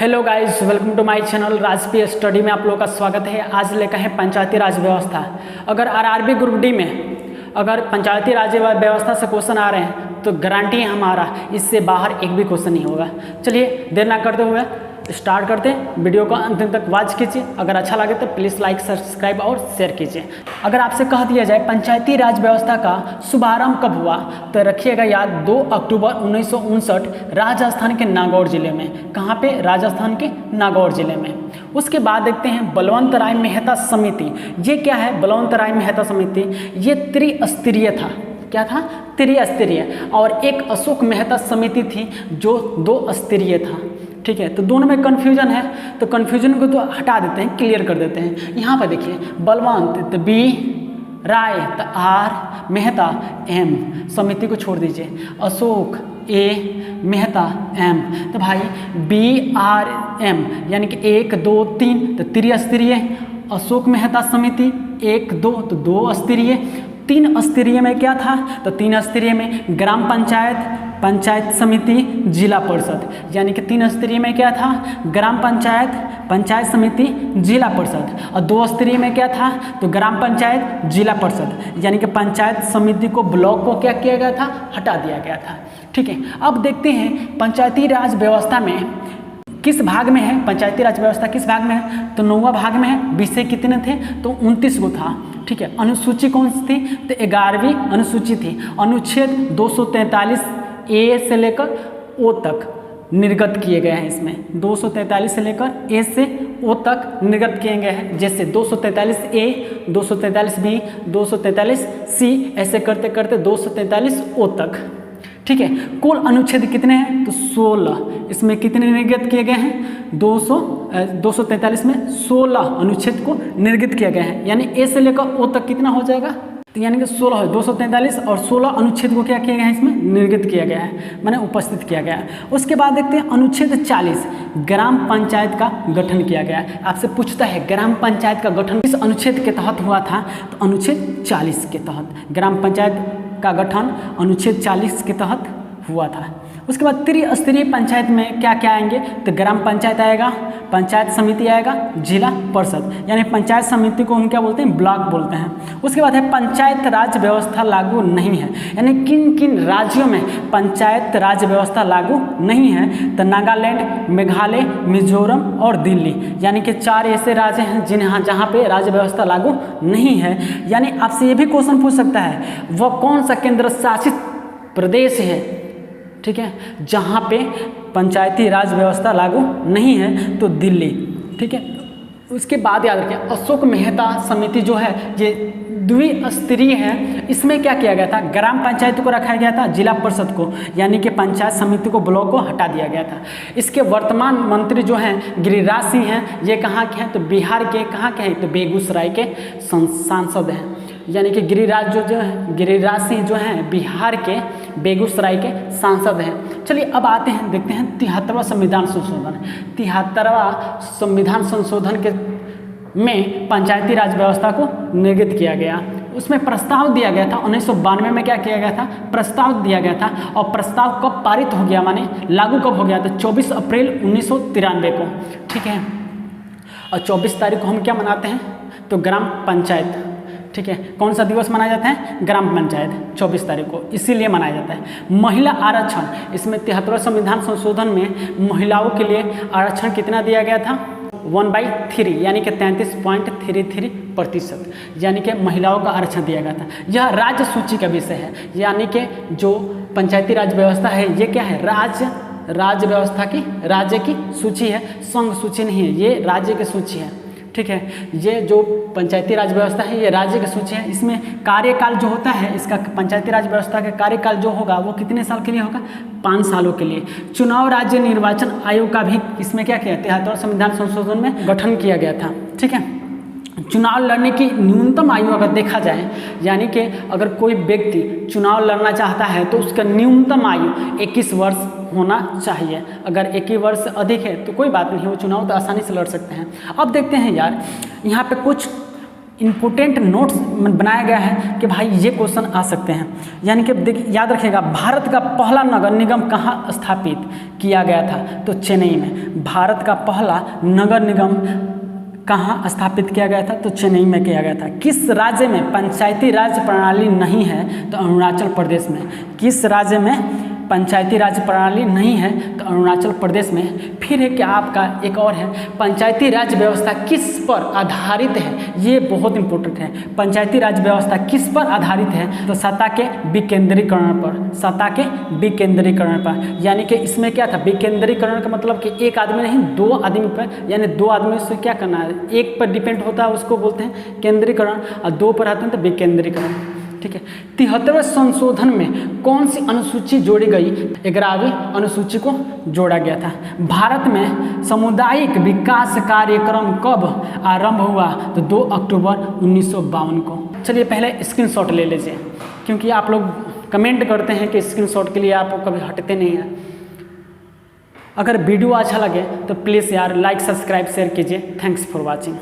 Hello guys, welcome to my channel Rajpi study में आप लोगों का स्वागत है। आज लेकर है पंचायती राज व्यवस्था। अगर आरआरबी ग्रुप डी में अगर पंचायती राज व्यवस्था से क्वेश्चन आ रहे हैं तो गारंटी है हमारा इससे बाहर एक भी क्वेश्चन नहीं होगा। चलिए देर ना करते हुए स्टार्ट करते हैं। वीडियो को अंत तक वॉच कीजिए। अगर अच्छा लगे तो प्लीज़ लाइक, सब्सक्राइब और शेयर कीजिए। अगर आपसे कह दिया जाए पंचायती राज व्यवस्था का शुभारंभ कब हुआ तो रखिएगा याद 2 अक्टूबर 1959 राजस्थान के नागौर जिले में। कहाँ पे? राजस्थान के नागौर जिले में। उसके बाद देखते हैं बलवंत राय मेहता समिति। ये क्या है बलवंत राय मेहता समिति? ये त्रिस्तरीय था। क्या था? त्रिस्तरीय। और एक अशोक मेहता समिति थी जो 2 स्तरीय था। ठीक है, तो दोनों में कन्फ्यूजन है तो कन्फ्यूजन को तो हटा देते हैं, क्लियर कर देते हैं। यहाँ पर देखिए बलवंत तो बी, राय तो आर, मेहता एम, समिति को छोड़ दीजिए, अशोक ए, मेहता एम। तो भाई बी आर एम यानी कि 1 2 3 तो त्रिस्तरीय। अशोक मेहता समिति 1 2 तो 2 स्तरीय। 3 स्तरीय में क्या था? तो 3 स्तरीय में ग्राम पंचायत, पंचायत समिति, जिला परिषद। यानी कि 3 स्तरीय में क्या था? ग्राम पंचायत, पंचायत समिति, जिला परिषद। और 2 स्तरीय में क्या था? तो ग्राम पंचायत, जिला परिषद। यानी कि पंचायत समिति को, ब्लॉक को क्या किया गया था? हटा दिया गया था। ठीक है, अब देखते हैं पंचायती राज व्यवस्था में किस भाग में है। पंचायती राज व्यवस्था किस भाग में है? तो 9वां भाग में है। विषय कितने थे? तो 29 गो था। ठीक है, अनुसूची कौन सी थी? तो 11वीं अनुसूची थी। अनुच्छेद 243 ए से लेकर ओ तक निर्गत किए गए हैं। इसमें 243 से लेकर ए से ओ तक निर्गत किए गए हैं। जैसे 243 ए, 243 बी, 243 सी, ऐसे करते करते 243 ओ तक। ठीक है, कुल अनुच्छेद कितने हैं? तो 16। इसमें कितने निर्गत किए गए हैं? 243 में 16 अनुच्छेद को निर्गत किया गया है। यानी ए से लेकर ओ तक कितना हो जाएगा? तो यानी कि 16 है। 243 और 16 अनुच्छेद को क्या किया गया है? इसमें निर्गत किया गया है, माने उपस्थित किया गया है। उसके बाद देखते हैं अनुच्छेद 40 ग्राम पंचायत का गठन किया गया है। आपसे पूछता है ग्राम पंचायत का गठन किस अनुच्छेद के तहत हुआ था? तो अनुच्छेद 40 के तहत ग्राम पंचायत का गठन अनुच्छेद 40 के तहत हुआ था। उसके बाद त्रिस्तरीय पंचायत में क्या क्या आएंगे? तो ग्राम पंचायत आएगा, पंचायत समिति आएगा, जिला परिषद। यानी पंचायत समिति को हम क्या बोलते हैं? ब्लॉक बोलते हैं। उसके बाद है पंचायत राज व्यवस्था लागू नहीं है। यानी किन किन राज्यों में पंचायत राज व्यवस्था लागू नहीं है? तो नागालैंड, मेघालय, मिजोरम और दिल्ली। यानी कि 4 ऐसे राज्य हैं जहाँ पे राज्य व्यवस्था लागू नहीं है। यानी आपसे ये भी क्वेश्चन पूछ सकता है वह कौन सा केंद्र शासित प्रदेश है, ठीक है, जहाँ पे पंचायती राज व्यवस्था लागू नहीं है? तो दिल्ली। ठीक है, उसके बाद याद रखिए अशोक मेहता समिति जो है ये द्विस्तरीय है। इसमें क्या किया गया था? ग्राम पंचायत को रखा गया था, जिला परिषद को यानी कि पंचायत समिति को, ब्लॉक को हटा दिया गया था। इसके वर्तमान मंत्री जो हैं गिरिराज सिंह हैं। ये कहाँ के हैं? तो बिहार के। कहाँ के हैं? तो बेगूसराय के सांसद हैं। यानी कि गिरिराज सिंह जो हैं बिहार के, बेगूसराय के सांसद हैं। चलिए अब आते हैं, देखते हैं 73वां संविधान संशोधन। 73वां संविधान संशोधन के में पंचायती राज व्यवस्था को निर्गत किया गया। उसमें प्रस्ताव दिया गया था 1992 में। क्या किया गया था? प्रस्ताव दिया गया था। और प्रस्ताव कब पारित हो गया, माने लागू कब हो गया? तो 24 अप्रैल 1993 को। ठीक है, और 24 तारीख को हम क्या मनाते हैं? तो ग्राम पंचायत। ठीक है, कौन सा दिवस मनाया जाता है? ग्राम पंचायत 24 तारीख को, इसीलिए मनाया जाता है। महिला आरक्षण, इसमें 73वें संविधान संशोधन में महिलाओं के लिए आरक्षण कितना दिया गया था? 1/3 यानी कि 33.33%। यानी कि महिलाओं का आरक्षण दिया गया था। यह राज्य सूची का विषय है। यानी कि जो पंचायती राज व्यवस्था है ये क्या है? राज्य व्यवस्था की, राज्य की सूची है, संघ सूची नहीं है, ये राज्य की सूची है। ठीक है, ये जो पंचायती राज व्यवस्था है ये राज्य की सूची है। इसमें कार्यकाल जो होता है इसका, पंचायती राज व्यवस्था का कार्यकाल जो होगा वो कितने साल के लिए होगा? 5 सालों के लिए। चुनाव राज्य निर्वाचन आयोग का भी इसमें क्या किया? 73वें संविधान संशोधन में गठन किया गया था। ठीक है, चुनाव लड़ने की न्यूनतम आयु अगर देखा जाए, यानी कि अगर कोई व्यक्ति चुनाव लड़ना चाहता है तो उसका न्यूनतम आयु 21 वर्ष होना चाहिए। अगर 21 वर्ष से अधिक है तो कोई बात नहीं, वो चुनाव तो आसानी से लड़ सकते हैं। अब देखते हैं यार, यहाँ पे कुछ इम्पोर्टेंट नोट्स बनाया गया है कि भाई ये क्वेश्चन आ सकते हैं। यानी कि देखिए याद रखिएगा, भारत का पहला नगर निगम कहाँ स्थापित किया गया था? तो चेन्नई में। भारत का पहला नगर निगम कहाँ स्थापित किया गया था? तो चेन्नई में किया गया था। किस राज्य में पंचायती राज प्रणाली नहीं है? तो अरुणाचल प्रदेश में। किस राज्य में पंचायती राज प्रणाली नहीं है? तो अरुणाचल प्रदेश में। फिर है कि आपका एक और है, पंचायती राज व्यवस्था किस पर आधारित है? ये बहुत इंपॉर्टेंट है। पंचायती राज व्यवस्था किस पर आधारित है? तो सत्ता के विकेंद्रीकरण पर। सत्ता के विकेंद्रीकरण पर। यानी कि इसमें क्या था? विकेंद्रीकरण का मतलब कि एक आदमी नहीं, दो आदमी पर, यानी दो आदमी से क्या करना है, एक पर डिपेंड होता है, उसको बोलते हैं केंद्रीकरण, और दो पर आते हैं तो विकेंद्रीकरण। ठीक है। 73वें संशोधन में कौन सी अनुसूची जोड़ी गई? 11वीं अनुसूची को जोड़ा गया था। भारत में सामुदायिक विकास कार्यक्रम कब आरंभ हुआ? तो 2 अक्टूबर 1952 को। चलिए पहले स्क्रीनशॉट ले लीजिए, क्योंकि आप लोग कमेंट करते हैं कि स्क्रीनशॉट के लिए आप कभी हटते नहीं हैं। अगर वीडियो अच्छा लगे तो प्लीज़ यार लाइक सब्सक्राइब शेयर कीजिए। Thanks for watching.